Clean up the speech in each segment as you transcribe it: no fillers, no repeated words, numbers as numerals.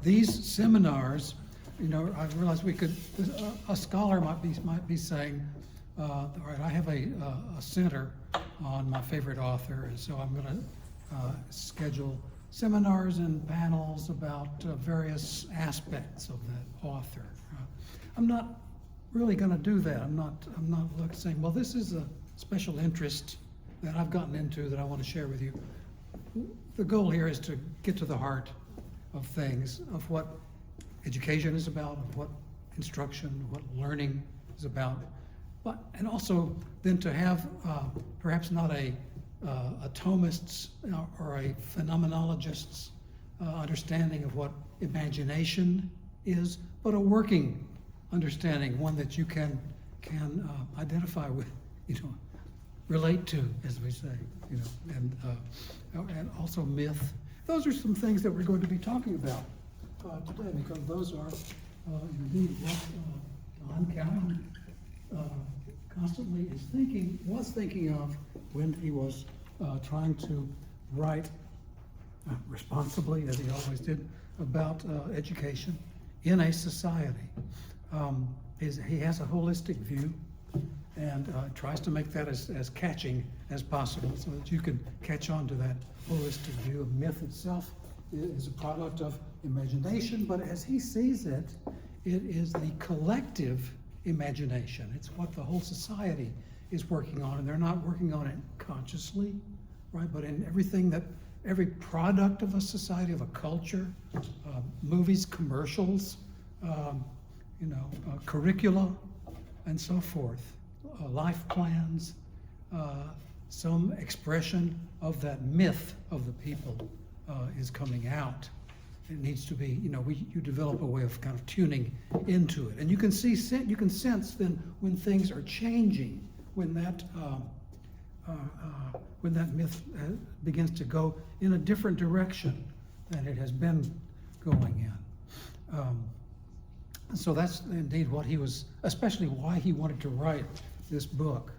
These seminars, I realized a scholar might be saying, all right, I have a center on my favorite author, and so I'm going to schedule seminars and panels about various aspects of that author. I'm not really going to do that. I'm not saying, well, this is a special interest that I've gotten into that I want to share with you. The goal here is to get to the heart of things, of what education is about, of what instruction, what learning is about, and also then to have perhaps not a Thomist's or a phenomenologist's understanding of what imagination is, but a working understanding, one that you can identify with, relate to, as we say, and also myth. Those are some things that we're going to be talking about today, because those are indeed what John Cowan constantly was thinking of when he was trying to write responsibly, as he always did, about education in a society. He has a holistic view and tries to make that as catching as possible, so that you can catch on to that holistic view. Of myth itself is a product of imagination, but as he sees it, it is the collective imagination. It's what the whole society is working on, and they're not working on it consciously, right? But in every product of a society, of a culture, movies, commercials, curricula, and so forth, life plans, some expression of that myth of the people is coming out. It needs to be, you develop a way of kind of tuning into it, and you can sense then when things are changing, when that myth begins to go in a different direction than it has been going in. So that's indeed what he was, especially why he wanted to write this book,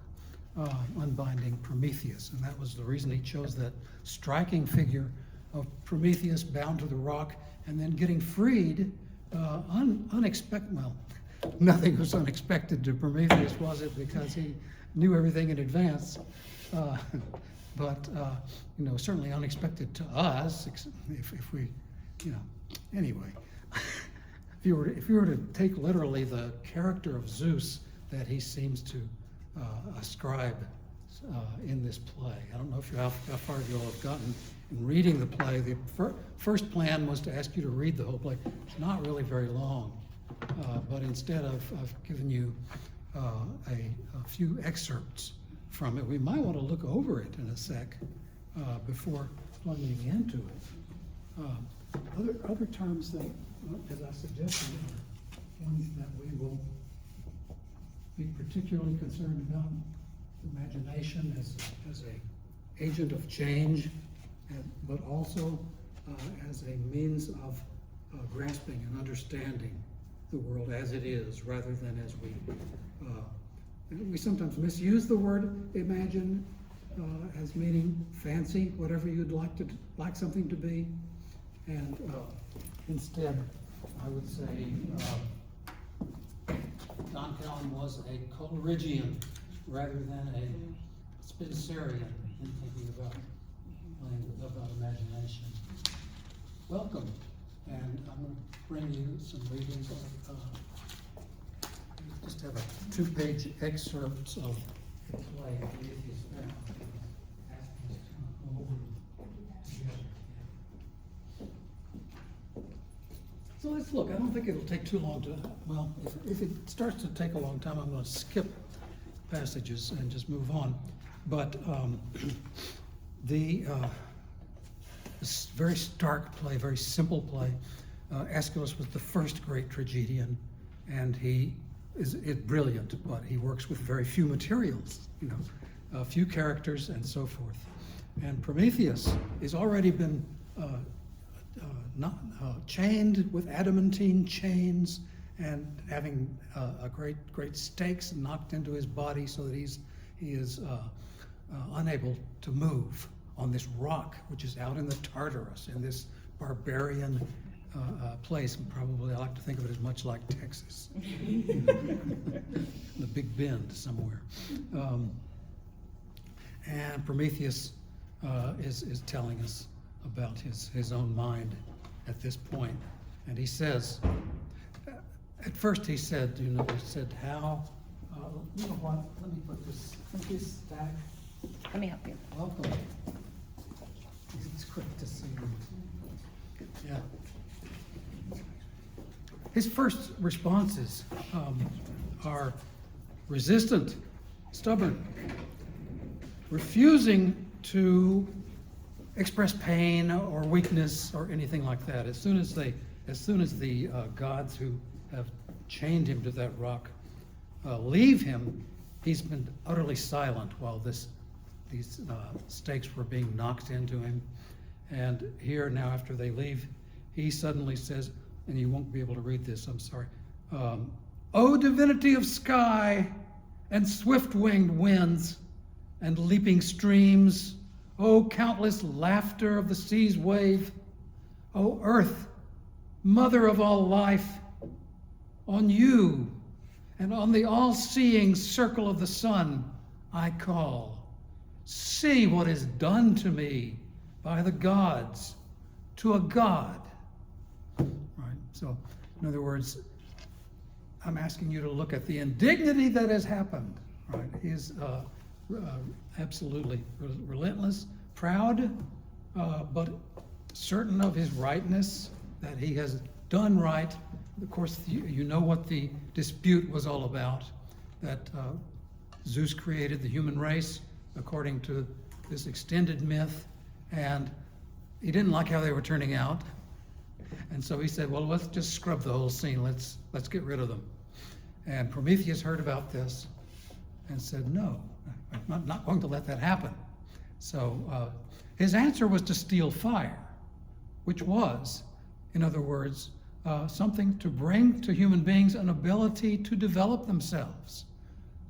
Unbinding Prometheus, and that was the reason he chose that striking figure of Prometheus bound to the rock and then getting freed unexpected. Well, nothing was unexpected to Prometheus, was it? Because he knew everything in advance. But certainly unexpected to us, if we, anyway. If you were to take literally the character of Zeus that he seems to ascribe in this play. I don't know how far you'll have gotten in reading the play. The first plan was to ask you to read the whole play. It's not really very long, but instead of giving you a few excerpts from it, we might want to look over it in a sec before plunging into it. Other terms that, as I suggested, are ones that we will be particularly concerned about: imagination as a agent of change, but also as a means of grasping and understanding the world as it is, rather than as we sometimes misuse the word imagine as meaning fancy, whatever you'd like something to be, and instead, I would say John Cowan was a Coleridgean rather than a Spencerian in thinking about imagination. Welcome, and I'm going to bring you some readings of just have a 2-page excerpt of the play. So let's look. I don't think it'll take too long if it starts to take a long time, I'm going to skip passages and just move on. But this very stark play, very simple play, Aeschylus was the first great tragedian, and he is brilliant, but he works with very few materials, a few characters and so forth. And Prometheus has already been chained with adamantine chains and having a great stakes knocked into his body so that he is unable to move on this rock, which is out in the Tartarus, in this barbarian place, and probably I like to think of it as much like Texas, the Big Bend somewhere. And Prometheus is telling us about his own mind at this point. And he says, at first he said, how, you know what, let me put this stack. Let me help you. Welcome. It's great to see you. Yeah. His first responses are resistant, stubborn, refusing to express pain or weakness or anything like that. As soon as the gods who have chained him to that rock leave him, he's been utterly silent while these stakes were being knocked into him. And here now, after they leave, he suddenly says, and you won't be able to read this, I'm sorry. O divinity of sky and swift-winged winds and leaping streams, O countless laughter of the sea's wave, O earth, mother of all life, on you and on the all-seeing circle of the sun I call. See what is done to me by the gods, to a god. Right? So, in other words, I'm asking you to look at the indignity that has happened. Right? He is absolutely relentless, proud, but certain of his rightness, that he has done right. Of course, you know what the dispute was all about, that Zeus created the human race according to this extended myth, and he didn't like how they were turning out. And so he said, well, let's just scrub the whole scene. Let's get rid of them. And Prometheus heard about this and said, no, I'm not going to let that happen. So his answer was to steal fire, which was, in other words, something to bring to human beings an ability to develop themselves,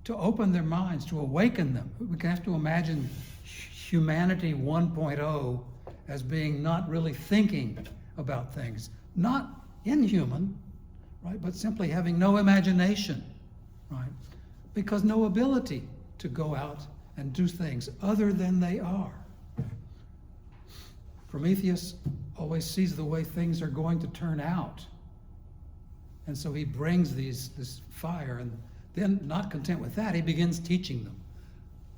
to open their minds, to awaken them. We can have to imagine humanity 1.0 as being not really thinking about things, not inhuman, right, but simply having no imagination, right, because no ability to go out and do things other than they are. Prometheus always sees the way things are going to turn out, and so he brings this fire, and then, not content with that, he begins teaching them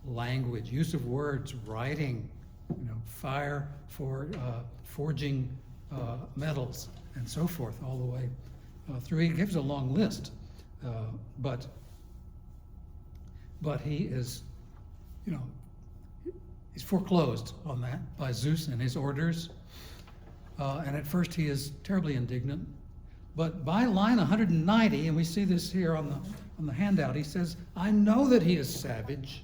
language, use of words, writing, fire for forging metals, and so forth, all the way through. He gives a long list, but he is, he's foreclosed on that by Zeus and his orders. And at first he is terribly indignant. But by line 190, and we see this here on the handout, he says, I know that he is savage,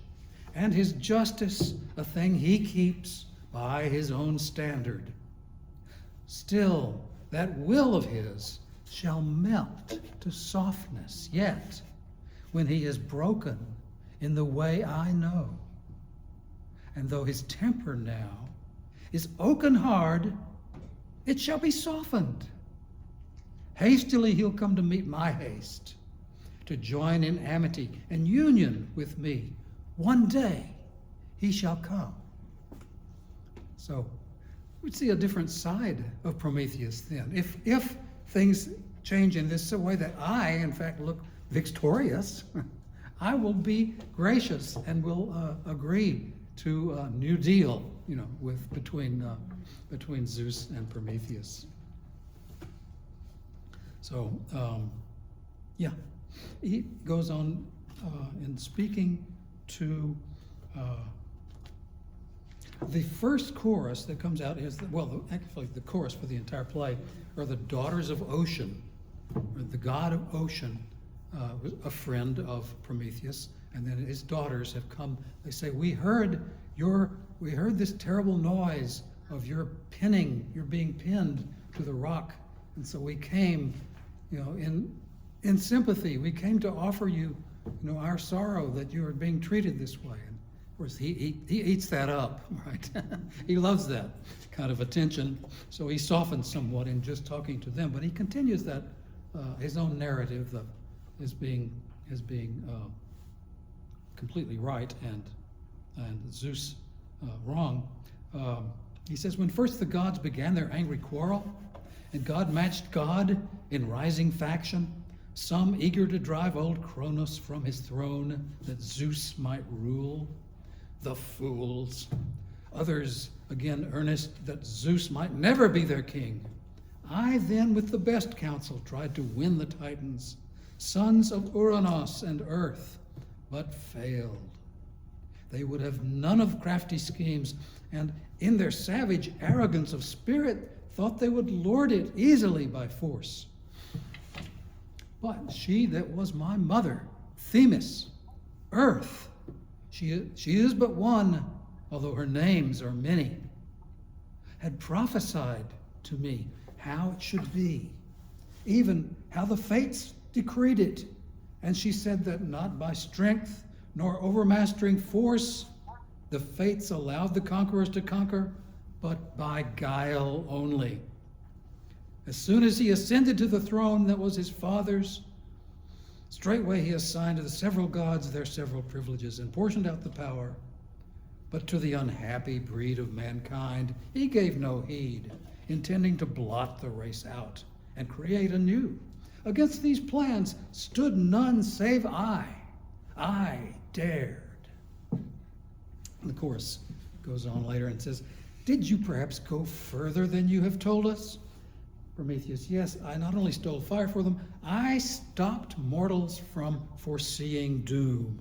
and his justice a thing he keeps by his own standard. Still, that will of his shall melt to softness yet, when he is broken in the way I know. And though his temper now is oaken hard, it shall be softened. Hastily he'll come to meet my haste, to join in amity and union with me. One day he shall come. So we see a different side of Prometheus then. If things change in this way that I, in fact, look victorious, I will be gracious and will agree to a new deal, between Zeus and Prometheus. So, he goes on in speaking to the first chorus that comes out is, actually the chorus for the entire play are the daughters of Ocean, or the god of Ocean, was a friend of Prometheus, and then his daughters have come. They say, we heard this terrible noise of your being pinned to the rock, and so we came, in sympathy. We came to offer you, our sorrow that you are being treated this way. course, he eats that up, right? He loves that kind of attention, so he softens somewhat in just talking to them. But he continues that his own narrative as being completely right and Zeus wrong. He says, when first the gods began their angry quarrel, and God matched God in rising faction, some eager to drive old Kronos from his throne that Zeus might rule, the fools. Others again earnest that Zeus might never be their king. I then with the best counsel tried to win the Titans, sons of Uranos and Earth, but failed. They would have none of crafty schemes, and in their savage arrogance of spirit thought they would lord it easily by force. But she that was my mother, Themis, Earth, she is but one, although her names are many, had prophesied to me how it should be, even how the fates decreed it. And she said that not by strength nor overmastering force the fates allowed the conquerors to conquer, but by guile only. As soon as he ascended to the throne that was his father's, straightway he assigned to the several gods their several privileges and portioned out the power. But to the unhappy breed of mankind he gave no heed, intending to blot the race out and create anew. Against these plans stood none save I. I dared. And the chorus goes on later and says, did you perhaps go further than you have told us? Prometheus, yes, I not only stole fire for them, I stopped mortals from foreseeing doom.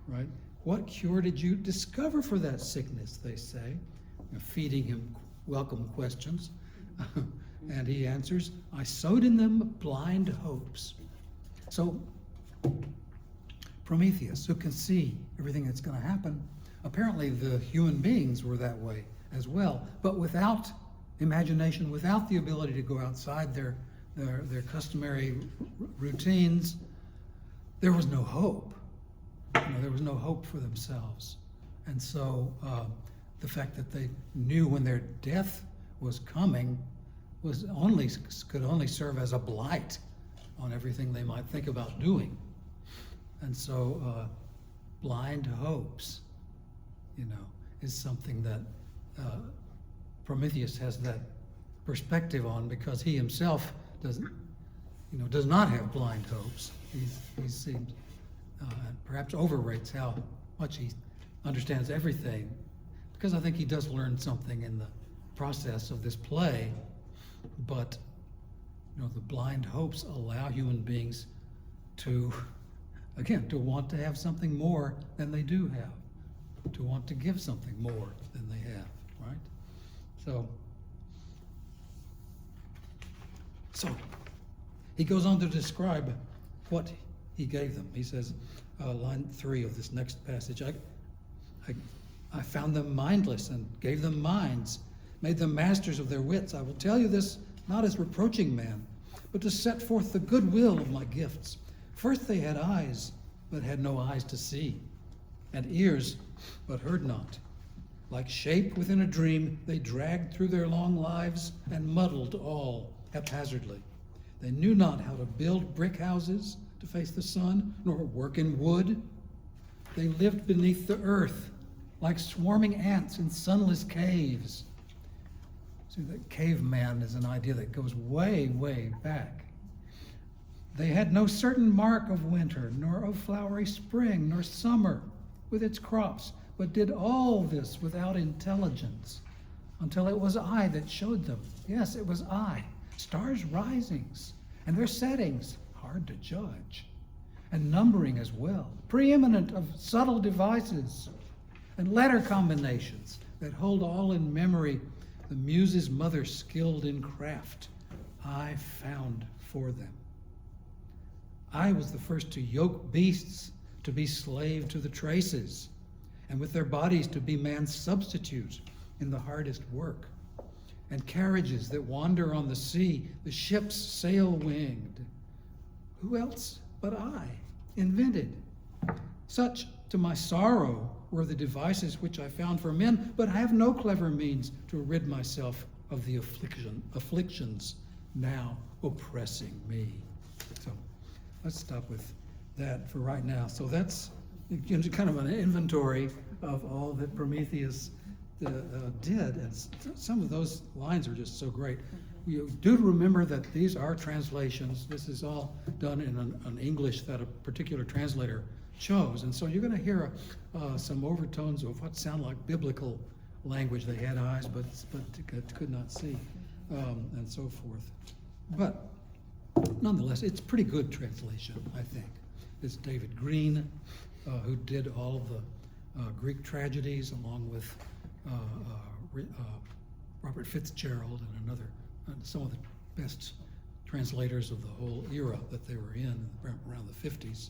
Right? What cure did you discover for that sickness, they say, feeding him welcome questions. And he answers, I sowed in them blind hopes. So Prometheus, who can see everything that's going to happen, apparently the human beings were that way as well, but without imagination, without the ability to go outside their customary routines, there was no hope. There was no hope for themselves. And so the fact that they knew when their death was coming could only serve as a blight on everything they might think about doing. And so blind hopes, is something that Prometheus has that perspective on, because he himself does not have blind hopes. He seems perhaps overrates how much he understands everything, because I think he does learn something in the process of this play. But the blind hopes allow human beings to want to have something more than they do have, to want to give something more than they have, right? So he goes on to describe what he gave them. He says, line 3 of this next passage, I found them mindless and gave them minds, made them masters of their wits. I will tell you this not as reproaching man, but to set forth the goodwill of my gifts. First they had eyes, but had no eyes to see, and ears, but heard not. Like shape within a dream, they dragged through their long lives and muddled all haphazardly. They knew not how to build brick houses to face the sun, nor work in wood. They lived beneath the earth, like swarming ants in sunless caves. See, the caveman is an idea that goes way, way back. They had no certain mark of winter, nor of flowery spring, nor summer with its crops, but did all this without intelligence, until it was I that showed them. Yes, it was I. Stars' risings and their settings, hard to judge, and numbering as well, preeminent of subtle devices, and letter combinations that hold all in memory. The muse's mother skilled in craft, I found for them. I was the first to yoke beasts to be slave to the traces, and with their bodies to be man's substitute in the hardest work. And carriages that wander on the sea, the ships sail-winged. Who else but I invented such To my sorrow were the devices which I found for men, but I have no clever means to rid myself of the afflictions now oppressing me. So let's stop with that for right now. So that's kind of an inventory of all that Prometheus did, and some of those lines are just so great. You do remember that these are translations. This is all done in an English that a particular translator chose, and so you're going to hear some overtones of what sound like biblical language. They had eyes, but could not see, and so forth. But nonetheless, it's pretty good translation, I think. It's David Green, who did all of the Greek tragedies, along with Robert Fitzgerald and some of the best translators of the whole era that they were in around the 50s.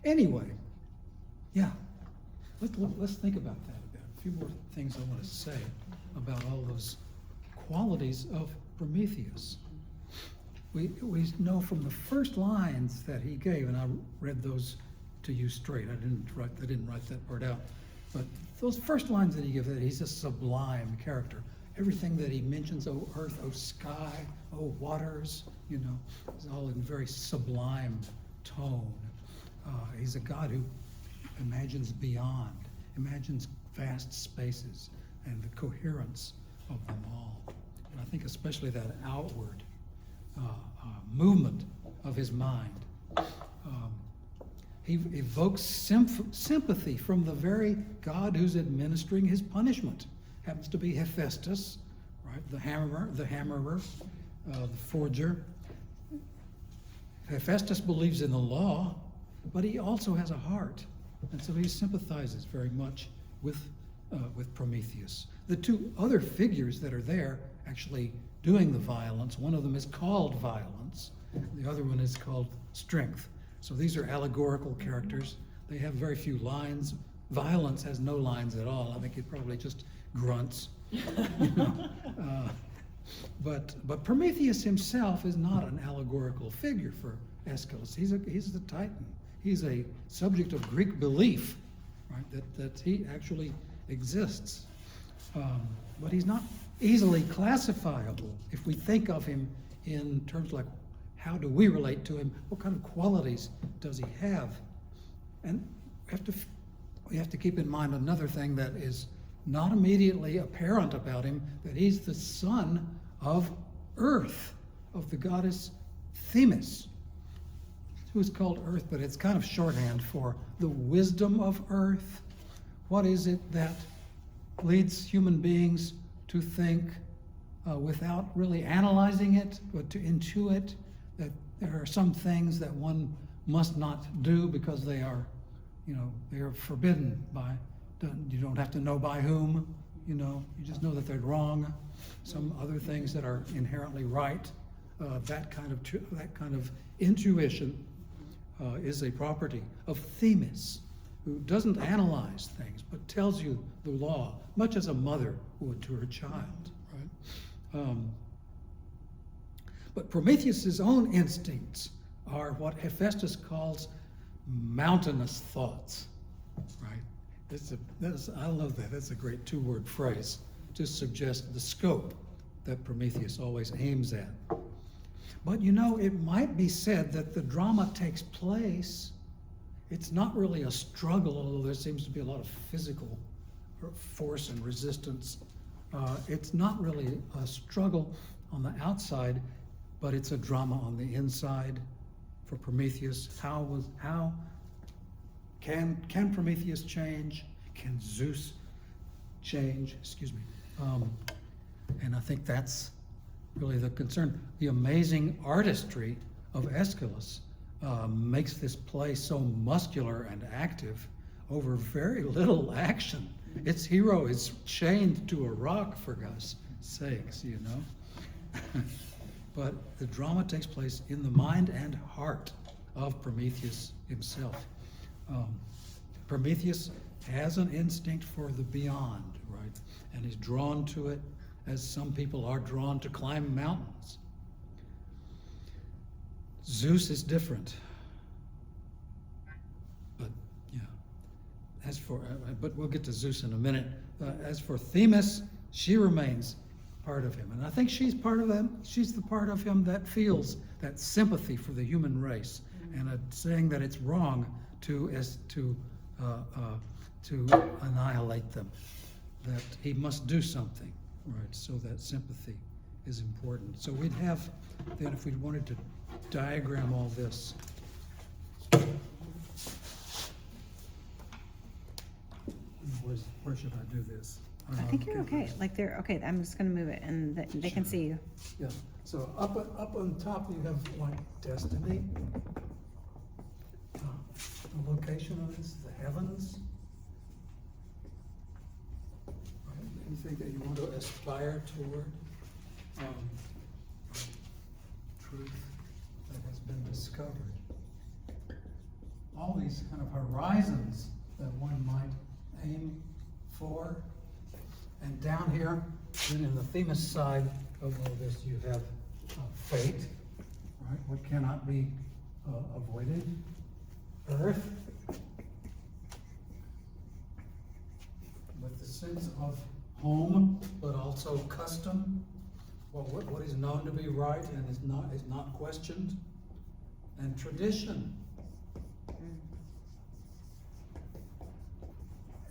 Anyway, yeah, let's think about that a bit. A few more things I want to say about all those qualities of Prometheus. We know from the first lines that he gave, and I read those to you straight. I didn't write that part out. But those first lines that he gives, that he's a sublime character. Everything that he mentions, oh earth, oh sky, oh waters, is all in very sublime tone. He's a God who imagines beyond, imagines vast spaces and the coherence of them all. And I think especially that outward movement of his mind. He evokes sympathy from the very God who's administering his punishment. Happens to be Hephaestus, right? The hammerer, the forger. Hephaestus believes in the law, but he also has a heart, and so he sympathizes very much with Prometheus. The two other figures that are there actually doing the violence, one of them is called violence, the other one is called strength. So these are allegorical characters. They have very few lines. Violence has no lines at all. I think it probably just grunts. But Prometheus himself is not an allegorical figure for Aeschylus. He's the Titan. He's a subject of Greek belief, right? That he actually exists. But he's not easily classifiable. If we think of him in terms like, how do we relate to him? What kind of qualities does he have? And we have to keep in mind another thing that is not immediately apparent about him, that he's the son of Earth, of the goddess Themis, who is called Earth, but it's kind of shorthand for the wisdom of Earth. What is it that leads human beings to think without really analyzing it, but to intuit that there are some things that one must not do because they are forbidden by, you don't have to know by whom, you just know that they're wrong. Some other things that are inherently right, that kind of intuition is a property of Themis, who doesn't analyze things but tells you the law, much as a mother would to her child, right? But Prometheus's own instincts are what Hephaestus calls mountainous thoughts, right? I love that. That's a great two-word phrase to suggest the scope that Prometheus always aims at. But it might be said that the drama takes place. It's not really a struggle, although there seems to be a lot of physical force and resistance. It's not really a struggle on the outside, but it's a drama on the inside for Prometheus. How can Prometheus change? Can Zeus change? Excuse me. And I think that's really the concern. The amazing artistry of Aeschylus makes this play so muscular and active over very little action. Its hero is chained to a rock, for God's sakes, But the drama takes place in the mind and heart of Prometheus himself. Prometheus has an instinct for the beyond, right? And is drawn to it as some people are drawn to climb mountains. Zeus is different. But for, but we'll get to Zeus in a minute. As for Themis, she remains part of him. And I think she's part of them. She's the part of him that feels that sympathy for the human race, and saying that it's wrong to annihilate them, that he must do something, right? So that sympathy is important. So we'd have, then if we wanted to diagram all this, where should I do this? I think you're okay. Like they're okay. I'm just gonna move it, and they can see you. Yeah. So up on top you have like destiny. The location of this, the heavens. Right? Anything that you want to aspire toward. Truth that has been discovered. All these kind of horizons that one might aim for. And down here, then in the Themis side of all this, you have fate, right? What cannot be avoided. Earth, with the sense of home, but also custom. Well, what is known to be right and is not questioned. And tradition.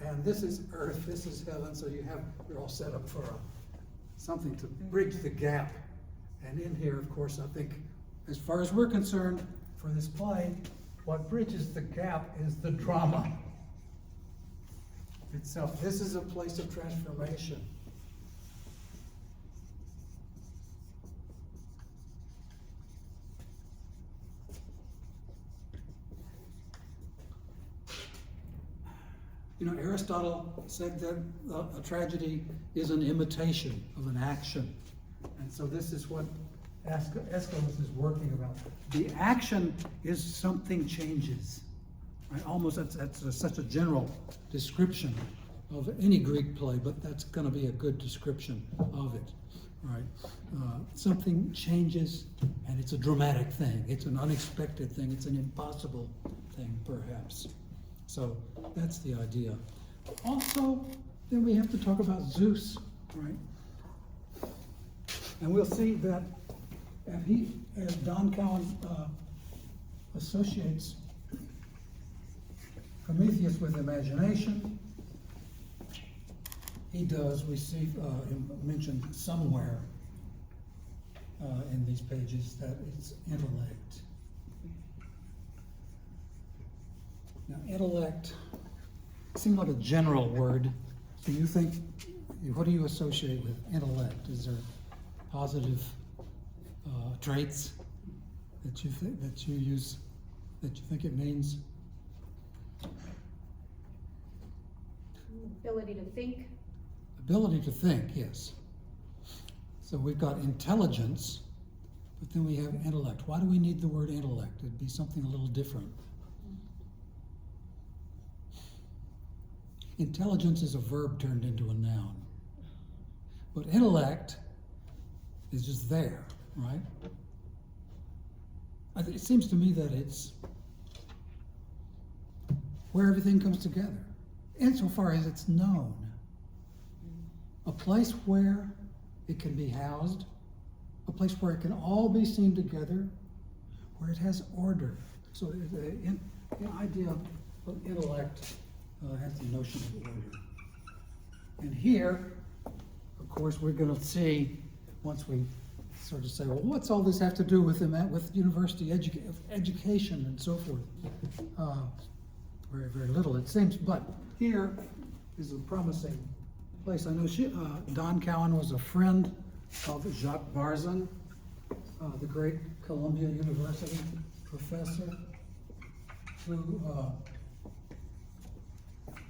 And this is earth, this is heaven, so you're all set up for something to bridge the gap. And in here, of course, I think, as far as we're concerned, for this play, what bridges the gap is the drama itself. This is a place of transformation. You know, Aristotle said that a tragedy is an imitation of an action. And so this is what Aeschylus is working about. The action is something changes. Right? Almost that's such a general description of any Greek play, but that's going to be a good description of it. Right? Something changes, and it's a dramatic thing. It's an unexpected thing. It's an impossible thing, perhaps. So that's the idea. Also, then we have to talk about Zeus, right? And we'll see that as Don Cowan associates Prometheus with imagination, he does, we see him mentioned somewhere in these pages that it's intellect. Now, intellect seems like a general word. Do you think, what do you associate with intellect? Is there positive traits that you use, that you think it means? Ability to think. Ability to think, yes. So we've got intelligence, but then we have intellect. Why do we need the word intellect? It'd be something a little different. Intelligence is a verb turned into a noun. But intellect is just there, right? It seems to me that it's where everything comes together, insofar as it's known. A place where it can be housed, a place where it can all be seen together, where it has order. So the idea of intellect has the notion of order. And here, of course, we're going to see, once we sort of say, well, what's all this have to do with university education and so forth? Very, very little, it seems. But here is a promising place. I know Don Cowan was a friend of Jacques Barzun, the great Columbia University professor, who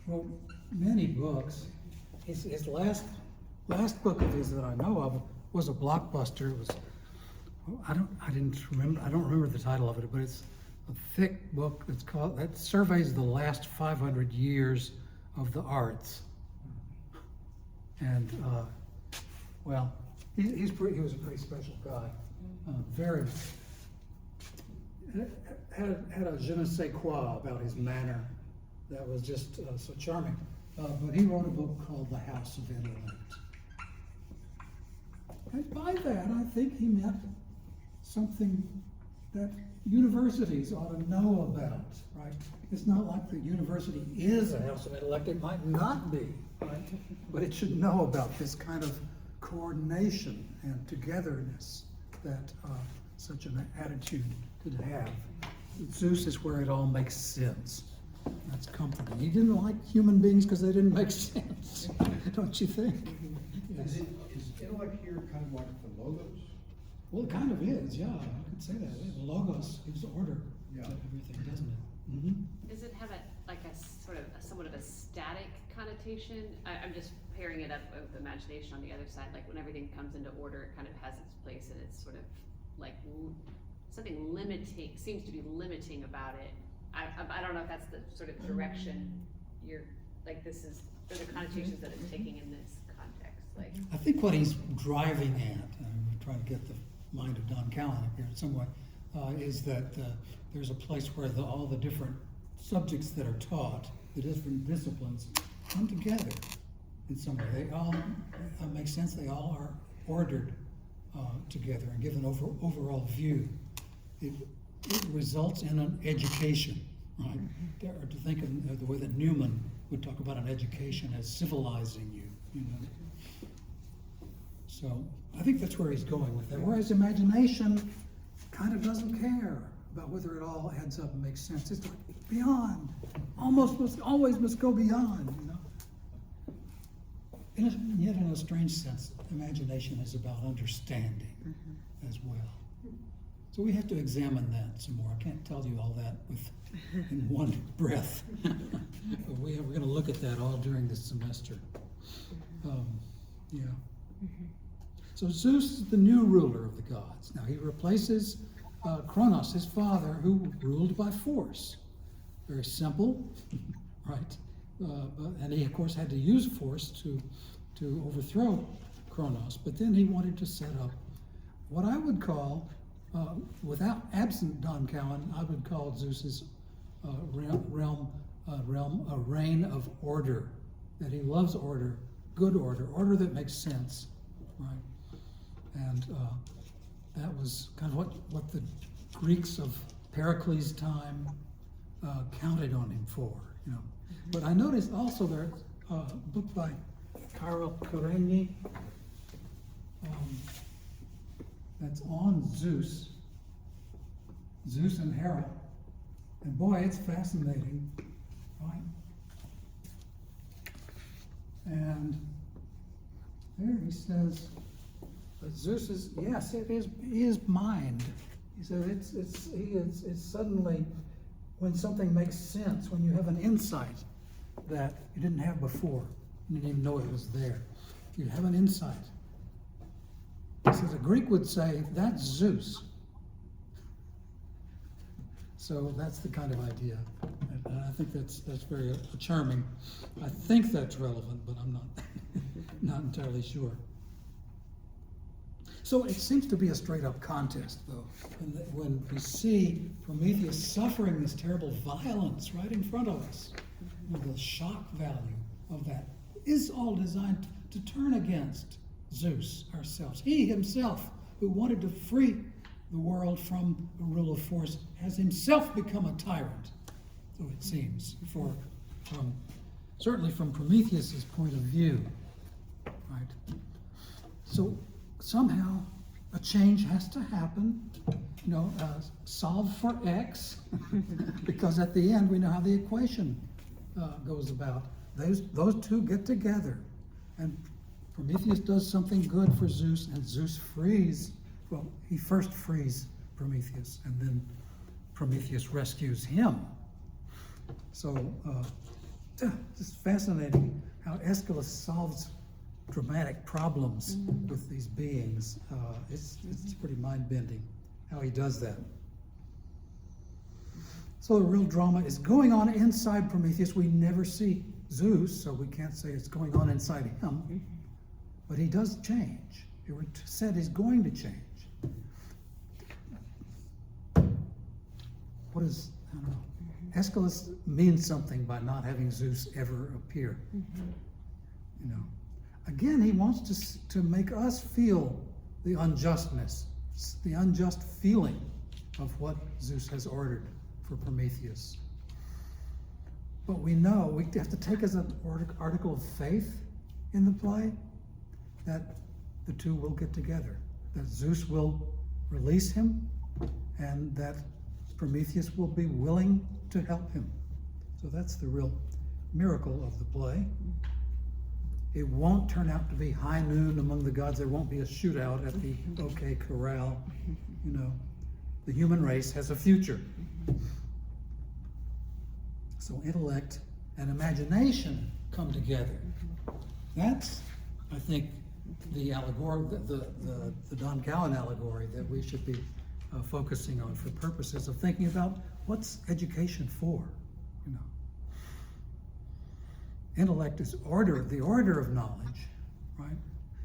wrote many books. His last book of his that I know of was a blockbuster. It was, I don't remember the title of it, but it's a thick book. That surveys the last 500 years of the arts. And well, he was a pretty special guy. Very had a je ne sais quoi about his manner that was just so charming. But he wrote a book called The House of Intellect. And by that, I think he meant something that universities ought to know about, right? It's not like the university is a house of intellect. It might not be, right? But it should know about this kind of coordination and togetherness that such an attitude could have. Zeus is where it all makes sense. That's comforting. He didn't like human beings because they didn't make sense, don't you think? Yes. Is intellect here kind of like the logos? Well, it kind of is, yeah. I could say that. The logos gives order Yeah. to everything, doesn't it? Mm-hmm. Does it have somewhat of a static connotation? I'm just pairing it up with imagination on the other side. Like when everything comes into order, it kind of has its place, and it's sort of like something limiting. Seems to be limiting about it. I don't know if that's the sort of direction you're like. This is or the connotations that it's taking in this context. Like I think what he's driving at, and I'm trying to get the mind of Don Cowan up here in some way, is that there's a place where all the different subjects that are taught, the different disciplines, come together in some way. They all make sense. They all are ordered together and give an overall view. It results in an education, right? Or to think of the way that Newman would talk about an education as civilizing you know. So I think that's where he's going with that. Whereas imagination kind of doesn't care about whether it all adds up and makes sense. It's like beyond, always must go beyond, you know. Yet in a strange sense, imagination is about understanding as well. So we have to examine that some more. I can't tell you all that in one breath. But we're going to look at that all during this semester. Yeah. So Zeus is the new ruler of the gods. Now he replaces Kronos, his father, who ruled by force. Very simple, right? And he, of course, had to use force to overthrow Kronos. But then he wanted to set up what I would call, absent Don Cowan, I would call Zeus's realm a reign of order. That he loves order, good order that makes sense, right? And that was kind of what the Greeks of Pericles' time counted on him for, you know. But I noticed also there's a book by Karel Karenyi that's on Zeus and Hera. And boy, it's fascinating, right? And there he says, but Zeus is, yes, it is mind. He says it's suddenly when something makes sense, when you have an insight that you didn't have before, you didn't even know it was there. You have an insight. He says a Greek would say, that's Zeus. So that's the kind of idea. And I think that's very charming. I think that's relevant, but I'm not entirely sure. So it seems to be a straight up contest, though, when we see Prometheus suffering this terrible violence right in front of us. The shock value of that is all designed to turn against Zeus ourselves. He himself, who wanted to free the world from the rule of force, has himself become a tyrant, so it seems, certainly from Prometheus's point of view, right? So somehow a change has to happen, solve for X, because at the end we know how the equation goes about. Those two get together, and Prometheus does something good for Zeus, and Zeus he first frees Prometheus, and then Prometheus rescues him. So it's fascinating how Aeschylus solves dramatic problems with these beings. It's pretty mind-bending how he does that. So the real drama is going on inside Prometheus. We never see Zeus, so we can't say it's going on inside him. But he does change. It was said he's going to change. I don't know. Aeschylus means something by not having Zeus ever appear. You know, again, he wants to make us feel the unjustness, the unjust feeling of what Zeus has ordered for Prometheus. But we know, we have to take as an article of faith in the play that the two will get together, that Zeus will release him, and that Prometheus will be willing to help him. So that's the real miracle of the play. It won't turn out to be high noon among the gods. There won't be a shootout at the OK Corral. You know, the human race has a future. So intellect and imagination come together. That's, I think, the allegory, the Don Cowan allegory that we should be focusing on for purposes of thinking about what's education for, you know. Intellect is order, the order of knowledge, right?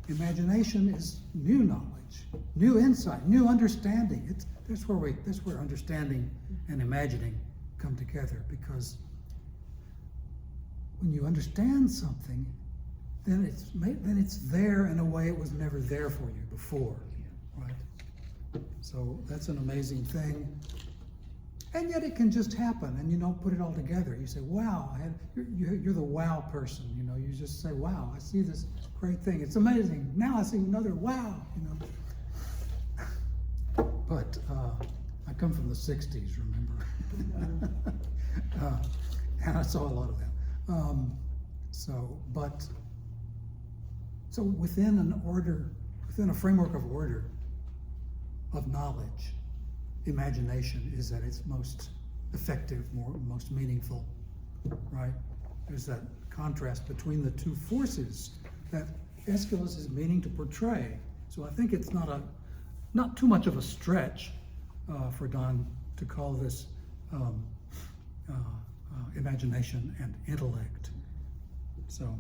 Imagination is new knowledge, new insight, new understanding. That's where understanding and imagining come together, because when you understand something, then it's there in a way it was never there for you before, right? So that's an amazing thing. And yet it can just happen, and you don't put it all together. You say, wow, you're the wow person, you know. You just say, wow, I see this great thing. It's amazing. Now I see another wow, you know. But I come from the 60s, remember? And I saw a lot of that. So within an order, within a framework of order, of knowledge, imagination is at its most effective, most meaningful, right? There's that contrast between the two forces that Aeschylus is meaning to portray. So I think it's not too much of a stretch for Don to call this imagination and intellect. So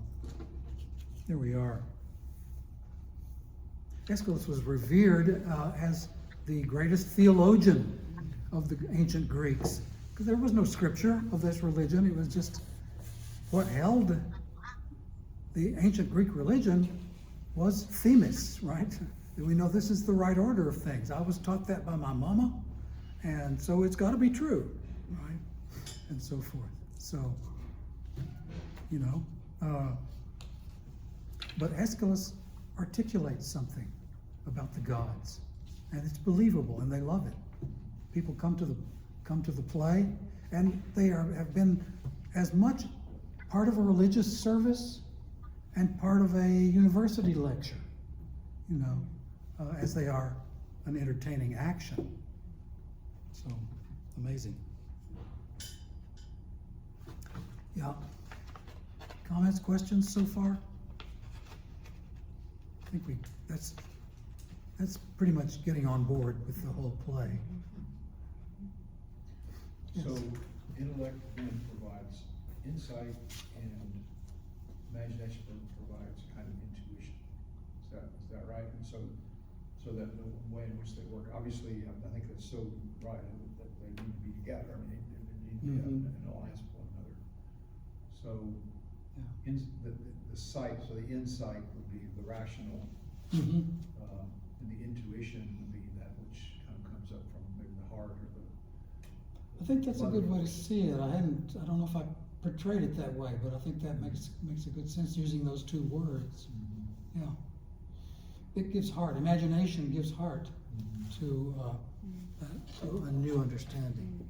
there we are. Aeschylus was revered as the greatest theologian of the ancient Greeks, because there was no scripture of this religion. It was just what held the ancient Greek religion was themis, right? We know this is the right order of things. I was taught that by my mama, and so it's got to be true, right? And so forth. So, you know, but Aeschylus articulates something about the gods, and it's believable, and they love it. People come to the play, and they have been as much part of a religious service and part of a university lecture, you know, as they are an entertaining action. So amazing. Yeah. Comments, questions so far? I think that's pretty much getting on board with the whole play. So intellect then provides insight, and imagination provides kind of intuition. Is that right? And so that the way in which they work, obviously, I think that's so right, that they need to be together. I mean, they need to be an alliance with one another. So the sight, so the insight would be the rational, and the intuition would be that which kind of comes up from maybe the heart or the. I think that's a good way to see it. I don't know if I portrayed it that way, but I think that makes a good sense using those two words. Yeah. It gives heart. Imagination gives heart to a new understanding.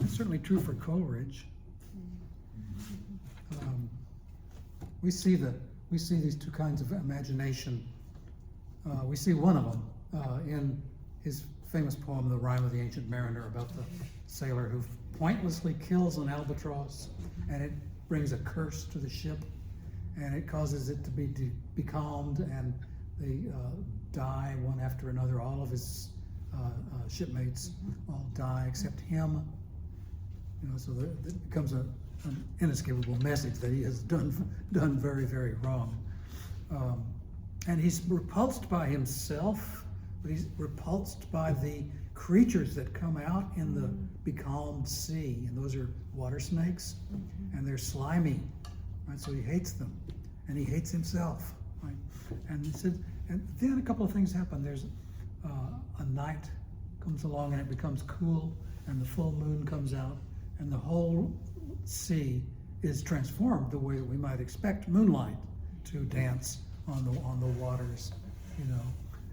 It's certainly true for Coleridge. We see these two kinds of imagination. We see one of them in his famous poem, The Rime of the Ancient Mariner, about the sailor who pointlessly kills an albatross, and it brings a curse to the ship, and it causes it to be becalmed, and they die one after another. All of his shipmates all die except him. You know, so it becomes an inescapable message that he has done very, very wrong. And he's repulsed by himself, but he's repulsed by the creatures that come out in the becalmed sea, and those are water snakes, and they're slimy, right? So he hates them, and he hates himself, right? And he said, and then a couple of things happen. There's a night comes along, and it becomes cool, and the full moon comes out, and the whole sea is transformed the way that we might expect moonlight to dance on the waters, you know.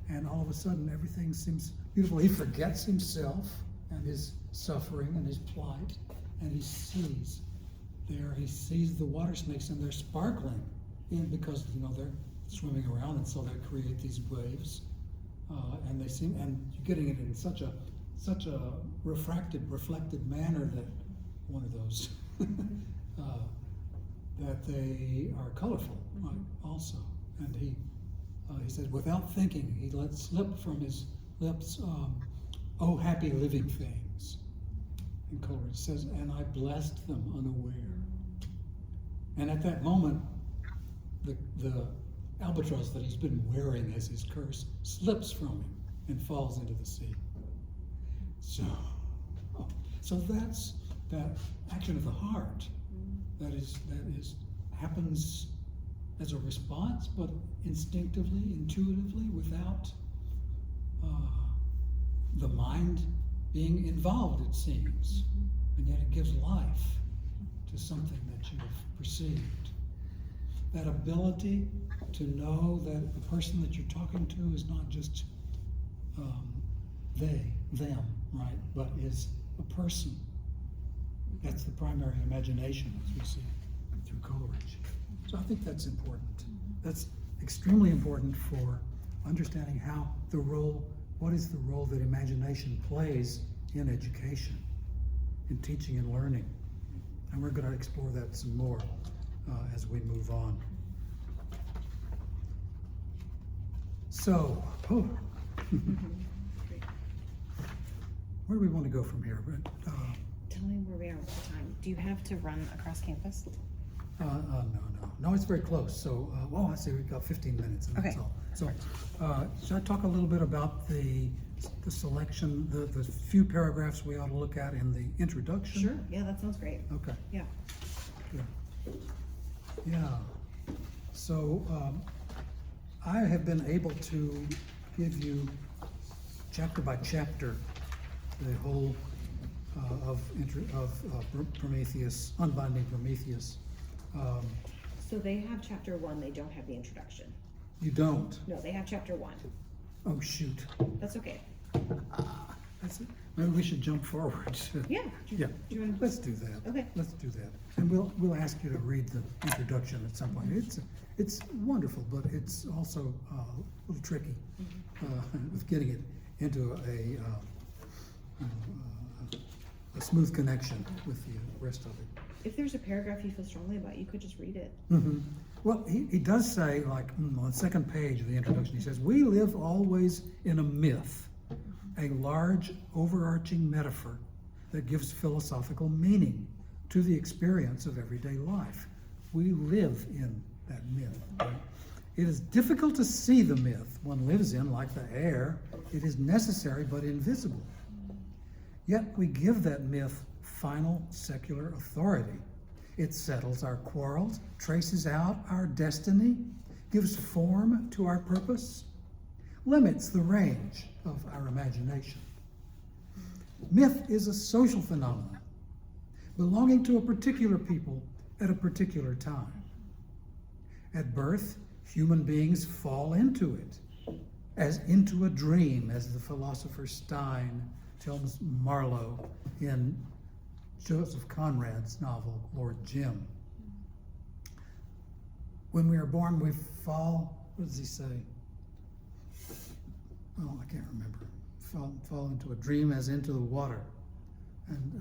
And all of a sudden, everything seems beautiful. He forgets himself and his suffering and his plight, and he sees the water snakes, and they're sparkling, because you know they're swimming around, and so they create these waves, and you're getting it in such a reflected manner that one of those that they are colorful, right, also. And he says, without thinking, he let slip from his lips, "Oh, happy living things." And Coleridge says, "And I blessed them unaware." And at that moment, the albatross that he's been wearing as his curse slips from him and falls into the sea. So that's that action of the heart that happens as a response, but instinctively, intuitively, without the mind being involved, it seems. And yet it gives life to something that you have perceived. That ability to know that the person that you're talking to is not just them, right, but is a person. That's the primary imagination, as we see through Coleridge. So I think that's important. That's extremely important for understanding what is the role that imagination plays in education, in teaching and learning. And we're going to explore that some more as we move on. So, where do we want to go from here? Tell me where we are with the time. Do you have to run across campus? No, it's very close. So, I see we've got 15 minutes, and that's Okay. all. So, should I talk a little bit about the selection, the few paragraphs we ought to look at in the introduction? Sure. Yeah, that sounds great. Okay. Yeah. Good. Yeah. So, I have been able to give you chapter by chapter the whole of Prometheus, Unbinding Prometheus. So they have chapter 1, they don't have the introduction. You don't? No, they have chapter 1. Oh, shoot. That's okay. That's it. Maybe we should jump forward. Yeah. Yeah, Do you wanna- let's do that. Okay. Let's do that. And we'll ask you to read the introduction at some point. It's wonderful, but it's also a little tricky with getting it into a smooth connection with the rest of it. If there's a paragraph you feel strongly about, you could just read it. Mm-hmm. Well, he does say, like on the second page of the introduction, he says, "We live always in a myth, a large overarching metaphor that gives philosophical meaning to the experience of everyday life." We live in that myth. Right? It is difficult to see the myth one lives in, like the air. It is necessary but invisible. Yet we give that myth final secular authority. It settles our quarrels, traces out our destiny, gives form to our purpose, limits the range of our imagination. Myth is a social phenomenon belonging to a particular people at a particular time. At birth, human beings fall into it, as into a dream, as the philosopher Stein tells Marlowe in Joseph Conrad's novel, Lord Jim. When we are born, we fall, what does he say? Oh, I can't remember. Fall into a dream as into the water. And,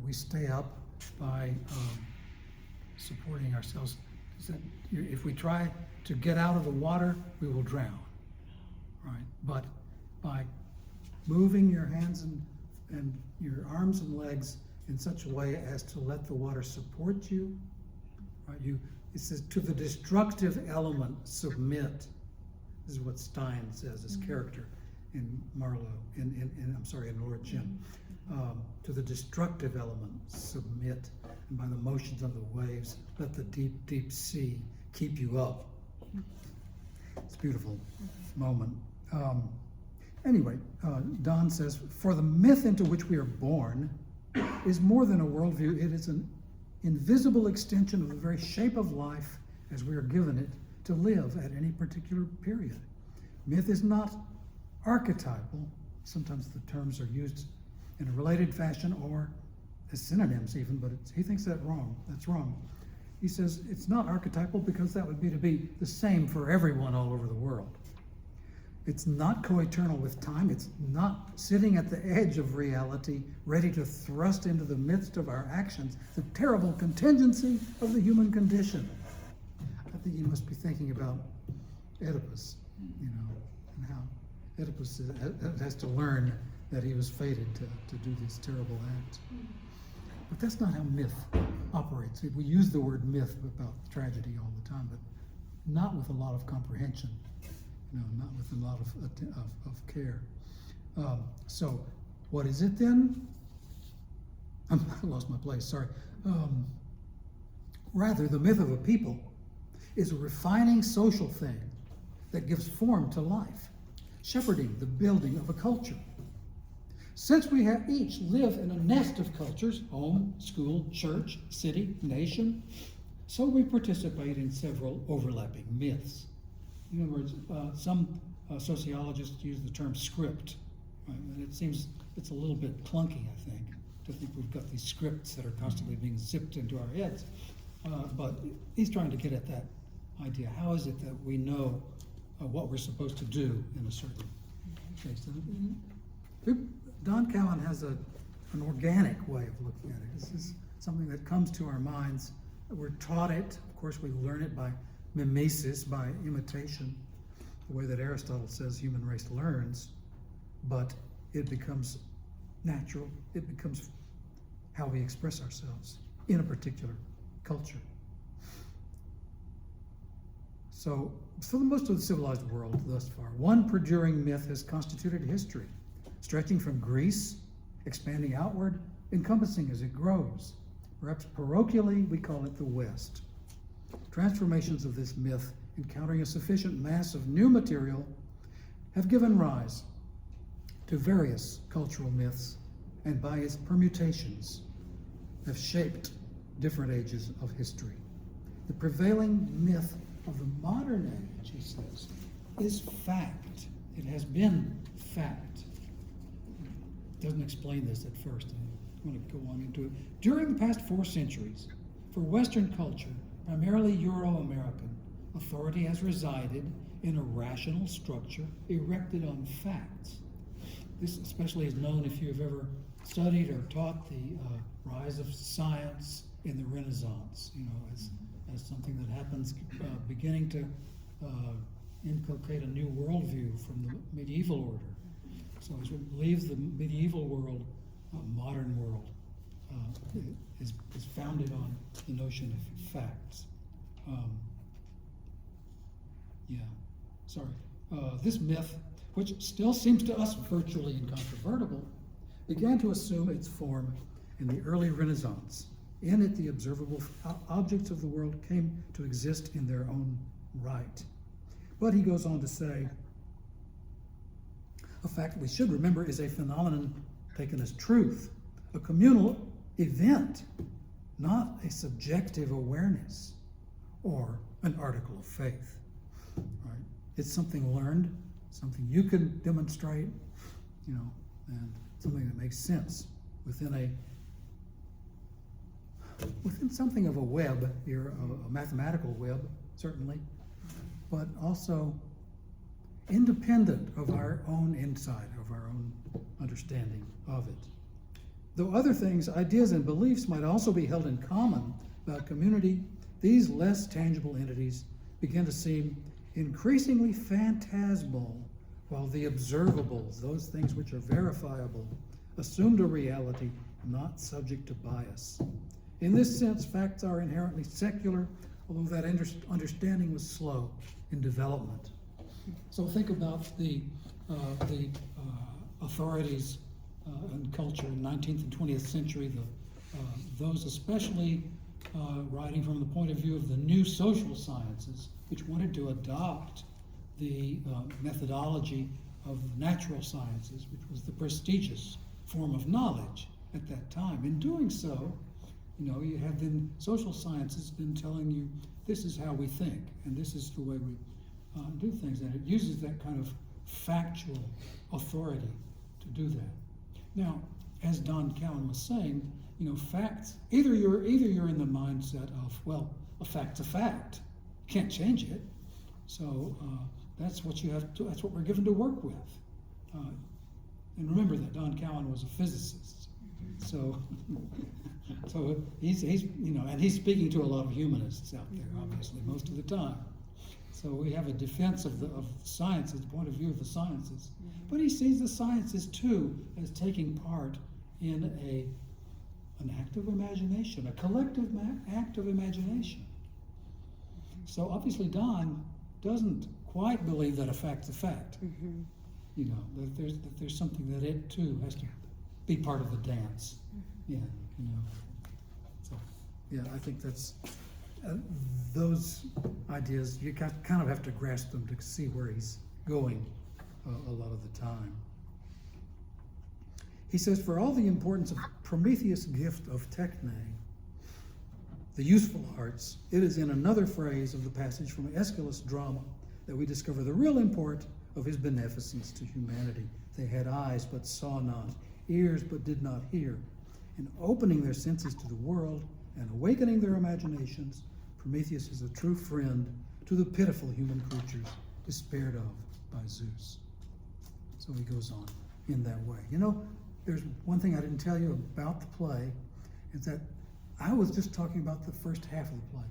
we stay up by supporting ourselves. He said, if we try to get out of the water, we will drown, right? But by moving your hands and your arms and legs in such a way as to let the water support you, right? It says, to the destructive element submit. This is what Stein says, his character. in Marlowe, in Lord Jim. To the destructive element, submit, and by the motions of the waves, let the deep, deep sea keep you up. It's a beautiful moment. Anyway, Don says, for the myth into which we are born is more than a worldview. It is an invisible extension of the very shape of life as we are given it to live at any particular period. Myth is not archetypal. Sometimes the terms are used in a related fashion or as synonyms even, but he thinks that's wrong. He says it's not archetypal because that would be to be the same for everyone all over the world. It's not co-eternal with time. It's not sitting at the edge of reality, ready to thrust into the midst of our actions the terrible contingency of the human condition. I think you must be thinking about Oedipus, and how Oedipus has to learn that he was fated to do this terrible act. But that's not how myth operates. We use the word myth about tragedy all the time, but not with a lot of comprehension. Not with a lot of care. So, what is it then? I lost my place, sorry. Rather, the myth of a people is a refining social thing that gives form to life, shepherding the building of a culture. Since we have each live in a nest of cultures, home, school, church, city, nation, so we participate in several overlapping myths. In other words, some sociologists use the term script, right? And it seems it's a little bit clunky, I think, to think we've got these scripts that are constantly being zipped into our heads. But he's trying to get at that idea. How is it that we know what we're supposed to do in a certain case? Don Cowan has an organic way of looking at it. This is something that comes to our minds. We're taught it. Of course, we learn it by mimesis, by imitation, the way that Aristotle says human race learns, but it becomes natural. It becomes how we express ourselves in a particular culture. So, for the most of the civilized world thus far, one perduring myth has constituted history, stretching from Greece, expanding outward, encompassing as it grows. Perhaps parochially, we call it the West. Transformations of this myth, encountering a sufficient mass of new material, have given rise to various cultural myths, and by its permutations have shaped different ages of history. The prevailing myth of the modern age, he says, is fact. It has been fact. Doesn't explain this at first. I'm going to go on into it. During the past 4 centuries, for Western culture, primarily Euro-American, authority has resided in a rational structure erected on facts. This especially is known if you've ever studied or taught the rise of science in the Renaissance, as something that happens beginning to inculcate a new worldview from the medieval order. So as we leave the medieval world, modern world is founded on the notion of facts. This myth, which still seems to us virtually incontrovertible, began to assume its form in the early Renaissance. In it, the observable objects of the world came to exist in their own right. But he goes on to say, a fact we should remember is a phenomenon taken as truth, a communal event, not a subjective awareness or an article of faith. Right? It's something learned, something you can demonstrate, and something that makes sense within something of a web here, a mathematical web, certainly, but also independent of our own insight, of our own understanding of it. Though other things, ideas and beliefs might also be held in common about community, these less tangible entities begin to seem increasingly phantasmal, while the observables, those things which are verifiable, assumed a reality not subject to bias. In this sense, facts are inherently secular, although that understanding was slow in development. So think about the the authorities and culture in 19th and 20th century, those especially writing from the point of view of the new social sciences, which wanted to adopt the methodology of natural sciences, which was the prestigious form of knowledge at that time. In doing so, you have then social sciences been telling you this is how we think and this is the way we do things, and it uses that kind of factual authority to do that. Now, as Don Cowan was saying, facts, either you're in the mindset of, well, a fact's a fact, you can't change it, so that's what you have to, that's what we're given to work with. And remember that Don Cowan was a physicist, so he's and he's speaking to a lot of humanists out there, obviously, most of the time. So we have a defense of sciences, the point of view of the sciences, but he sees the sciences too as taking part in an act of imagination, a collective act of imagination. So obviously Don doesn't quite believe that a fact's a fact. That there's something that it too has to be part of the dance. So I think that's those ideas, you kind of have to grasp them to see where he's going a lot of the time. He says, for all the importance of Prometheus' gift of techne, the useful arts, it is in another phrase of the passage from Aeschylus' drama that we discover the real import of his beneficence to humanity. They had eyes but saw not, ears but did not hear. In opening their senses to the world and awakening their imaginations, Prometheus is a true friend to the pitiful human creatures despaired of by Zeus. So he goes on in that way. There's one thing I didn't tell you about the play, is that I was just talking about the first half of the play.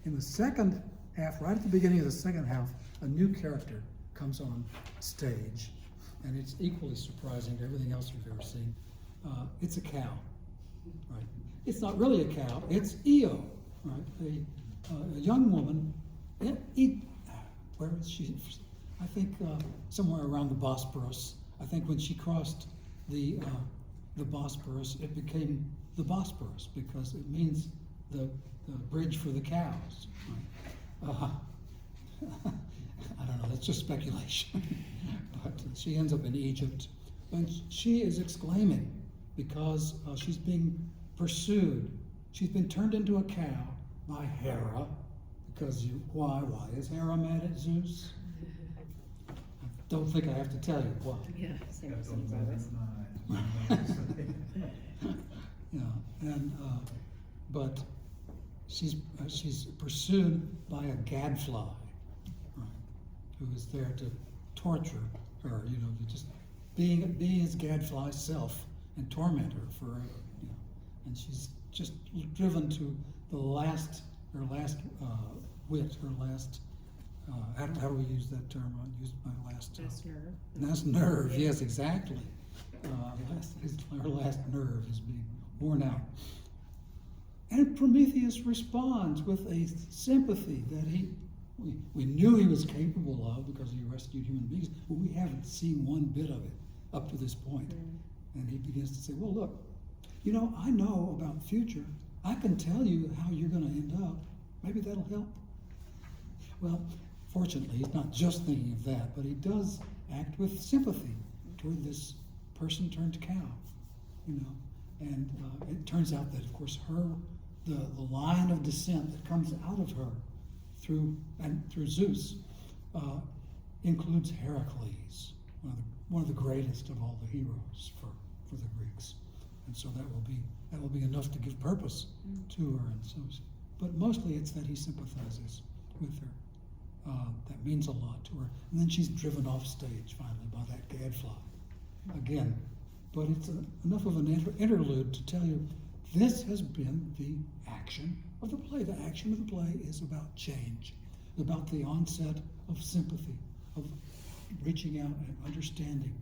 In the second half, right at the beginning of the second half, a new character comes on stage, and it's equally surprising to everything else you've ever seen. It's a cow, right? It's not really a cow, it's Io, right? A young woman, where is she? I think somewhere around the Bosporus. I think when she crossed the Bosporus, it became the Bosporus because it means the bridge for the cows. Right? I don't know, that's just speculation. But she ends up in Egypt, and she is exclaiming because she's being pursued. She's been turned into a cow by Hera, because why is Hera mad at Zeus? I don't think I have to tell you why. Yeah, same as some brothers. But she's pursued by a gadfly, right, who is there to torture her, to just being his gadfly self and torment her forever, and she's just driven to her last wit, her last. How do we use that term? I used my last. nerve. Last nerve. Yes, exactly. Her last nerve is being worn out. And Prometheus responds with a sympathy that we knew he was capable of because he rescued human beings, but we haven't seen one bit of it up to this point. And he begins to say, well, look, I know about the future. I can tell you how you're going to end up. Maybe that'll help. Well, fortunately, he's not just thinking of that, but he does act with sympathy toward this person turned cow, and it turns out that, of course, the line of descent that comes out of her through Zeus includes Heracles, one of the greatest of all the heroes for the Greeks, and so that will be enough to give purpose to her, and so. But mostly it's that he sympathizes with her. That means a lot to her. And then she's driven off stage finally by that gadfly again. But it's enough of an interlude to tell you this has been the action of the play. The action of the play is about change, about the onset of sympathy, of reaching out and understanding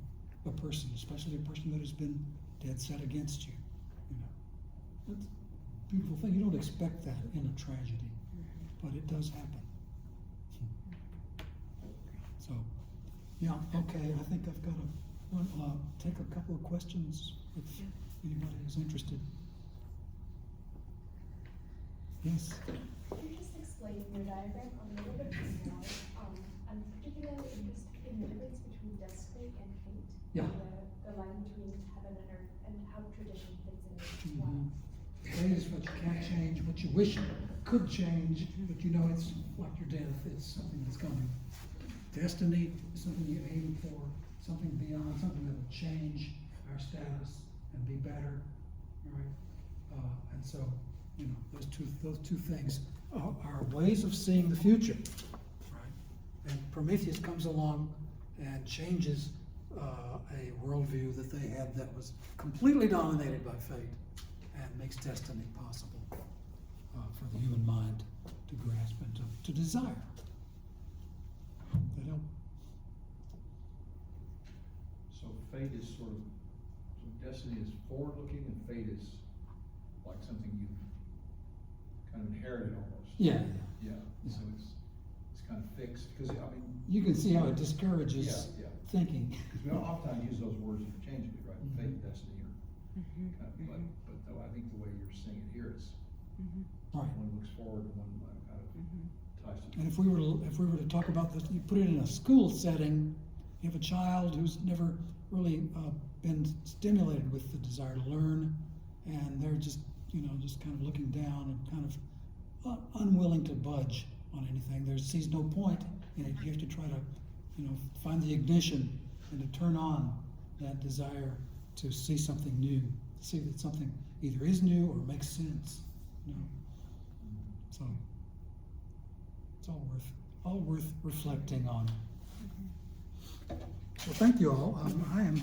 a person, especially a person that has been dead set against you. That's a beautiful thing. You don't expect that in a tragedy, but it does happen. So Yeah, okay, I think I've got take a couple of questions if anybody is interested. Yes, Could you just explain your diagram a little bit more? I'm particularly interested in the difference between destiny and fate. Yeah. The line between heaven and earth and how tradition fits in as well. Mhm. Fate is what you can't change, what you wish could change, but you know it's like your death, it's something that's coming. Destiny is something you aim for, something beyond, something that will change our status and be better, all right? And so, you know, those two things are ways of seeing the future, right? And Prometheus comes along and changes a worldview that they had that was completely dominated by fate and makes destiny possible for the human mind to grasp and to desire. That help? So fate is sort of, so destiny is forward-looking and fate is like something you've kind of inherited almost. Yeah, Yeah, so it's kind of fixed, because, I mean, you can see how it discourages yeah. thinking. Because we don't often use those words interchangeably, right? Mhm. Fate and destiny are Mhm. kind of, but though I think the way you're saying it here is Mhm. Right. one looks forward and one kind of Mhm. ties to. And if we were to talk about this, you put it in a school setting, you have a child who's never really been stimulated with the desire to learn, and they're just kind of looking down and kind of unwilling to budge on anything. There sees no point in it. You have to try to, find the ignition and to turn on that desire to see something new, see that something either is new or makes sense. So it's all worth reflecting on. So thank you all. I am